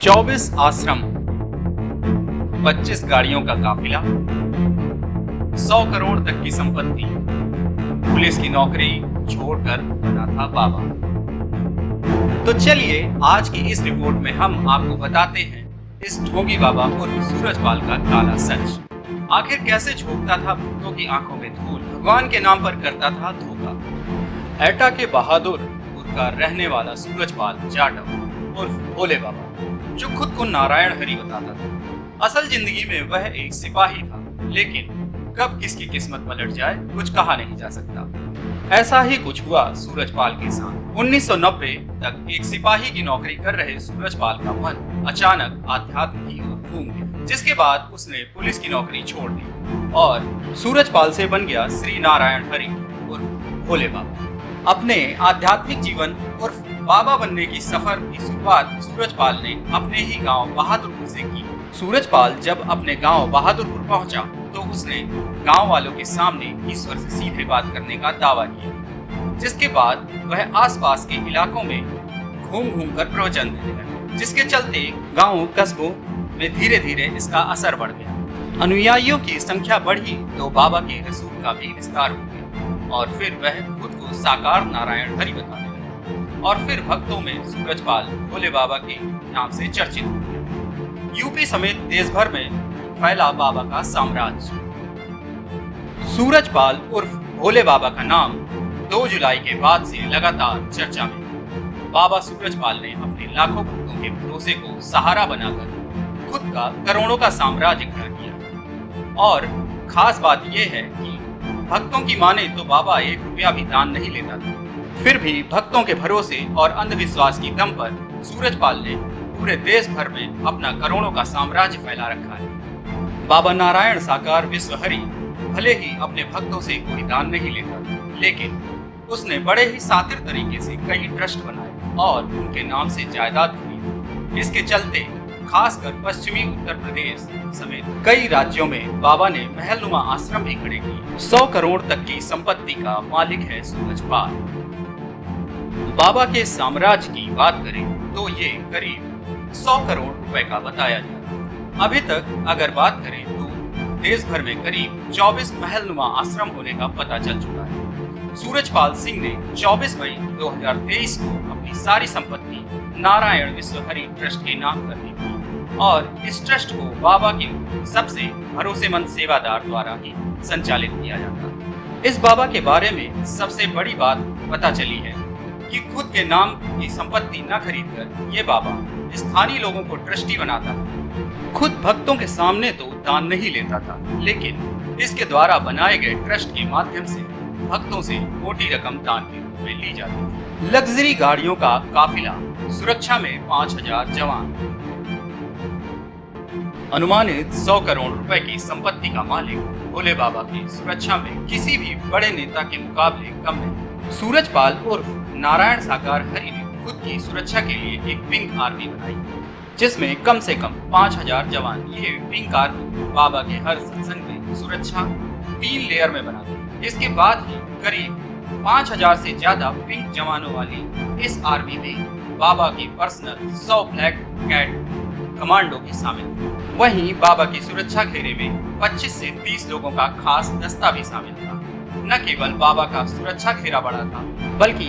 24 आश्रम, 25 गाड़ियों का काफिला, 100 करोड़ तक की संपत्ति, पुलिस की नौकरी छोड़कर बना था बाबा। तो चलिए आज की इस रिपोर्ट में हम आपको बताते हैं इस ढोंगी बाबा उर्फ सूरजपाल का काला सच। आखिर कैसे झोंकता था भक्तों की आंखों में धूल, भगवान के नाम पर करता था धोखा। एटा के बहादुरपुर का रहने वाला सूरजपाल जाटव उर्फ भोले बाबा, जो खुद को नारायण हरि बताता था, असल जिंदगी में वह एक सिपाही था, लेकिन कब किसकी किस्मत पलट जाए कुछ कहा नहीं जा सकता। ऐसा ही कुछ हुआ सूरजपाल के साथ। 1990 तक एक सिपाही की नौकरी कर रहे सूरजपाल का मन अचानक आध्यात्म की ओर घूम गया, जिसके बाद उसने पुलिस की नौकरी छोड़ दी और सूरजपाल से बन गया श्री नारायण हरि उर्फ भोले बाबा। अपने आध्यात्मिक जीवन उर्फ बाबा बनने की सफर की शुरुआत सूरजपाल ने अपने ही गांव बहादुरपुर से की। सूरजपाल जब अपने गांव बहादुरपुर पहुंचा तो उसने गांव वालों के सामने ईश्वर से सीधे बात करने का दावा किया, जिसके बाद वह आसपास के इलाकों में घूम घूम कर प्रवचन देने लगा, जिसके चलते गांव कस्बों में धीरे धीरे इसका असर बढ़ गया। अनुयायियों की संख्या बढ़ी तो बाबा के रसूल का भी विस्तार हो गया और फिर वह खुद को साकार नारायण हरि बताने लगा और फिर भक्तों में सूरजपाल भोले बाबा के नाम से चर्चित हो गया। यूपी समेत देश भर में फैला बाबा का साम्राज्य। सूरजपाल उर्फ भोले बाबा का नाम 2 जुलाई के बाद से लगातार चर्चा में। बाबा सूरजपाल ने अपने लाखों भक्तों के भरोसे को सहारा बनाकर खुद का करोड़ों का साम्राज्य खड़ा किया। और खास बात यह है कि भक्तों की माने तो बाबा 1 रुपया भी दान नहीं लेता था। फिर भी भक्तों के भरोसे और अंधविश्वास की दम पर सूरजपाल ने पूरे देश भर में अपना करोड़ों का साम्राज्य फैला रखा है। बाबा नारायण साकार विश्व हरि भले ही अपने भक्तों से कोई दान नहीं लेता, लेकिन उसने बड़े ही शातिर तरीके से कई ट्रस्ट बनाए और उनके नाम से जायदाद खरीदी। इसके चलते खासकर पश्चिमी उत्तर प्रदेश समेत कई राज्यों में बाबा ने महलनुमा आश्रम भी खड़े किए। 100 करोड़ तक की संपत्ति का मालिक है सूरजपाल। बाबा के साम्राज्य की बात करें तो ये करीब 100 करोड़ रुपए का बताया जाता है। अभी तक अगर बात करें तो देश भर में करीब 24 महलनुमा आश्रम होने का पता चल चुका है। सूरजपाल सिंह ने 24 मई 2023 को अपनी सारी संपत्ति नारायण विश्व हरि ट्रस्ट के नाम कर दी थी और इस ट्रस्ट को बाबा के सबसे भरोसेमंद सेवादार द्वारा ही संचालित किया जाता है। इस बाबा के बारे में सबसे बड़ी बात पता चली है कि खुद के नाम की संपत्ति न खरीदकर ये बाबा स्थानीय लोगों को ट्रस्टी बनाता था। खुद भक्तों के सामने तो दान नहीं लेता था, लेकिन इसके द्वारा बनाए गए ट्रस्ट के माध्यम से भक्तों से मोटी रकम दान के रूप में ली जाती थी। लग्जरी गाड़ियों का काफिला, सुरक्षा में 5000 जवान, अनुमानित 100 करोड़ रुपए की संपत्ति का मालिक भोले बाबा की सुरक्षा में किसी भी बड़े नेता के मुकाबले कम नहीं। सूरजपाल उर्फ नारायण साकार हरि ने खुद की सुरक्षा के लिए एक पिंक आर्मी बनाई, जिसमें कम से कम 5000 जवान। ये पिंक आर्मी बाबा के हर सत्संग में सुरक्षा 3 लेयर में बनाते। इसके बाद ही करीब 5000 से ज्यादा पिंक जवानों वाली इस आर्मी में बाबा की पर्सनल 100 ब्लैक कैट कमांडो भी शामिल थे। वहीं बाबा की सुरक्षा घेरे में 25 से 30 लोगों का खास दस्ता भी शामिल था। न केवल बाबा का सुरक्षा घेरा बड़ा था, बल्कि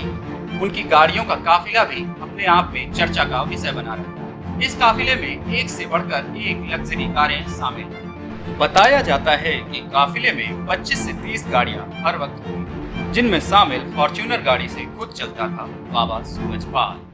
उनकी गाड़ियों का काफिला भी अपने आप में चर्चा का विषय बना रहता है। इस काफिले में एक से बढ़कर एक लग्जरी कारें शामिल हैं। बताया जाता है कि काफिले में 25 से 30 गाड़ियां हर वक्त होती, जिनमें शामिल फॉर्च्यूनर गाड़ी से खुद चलता था बाबा सूरजपाल।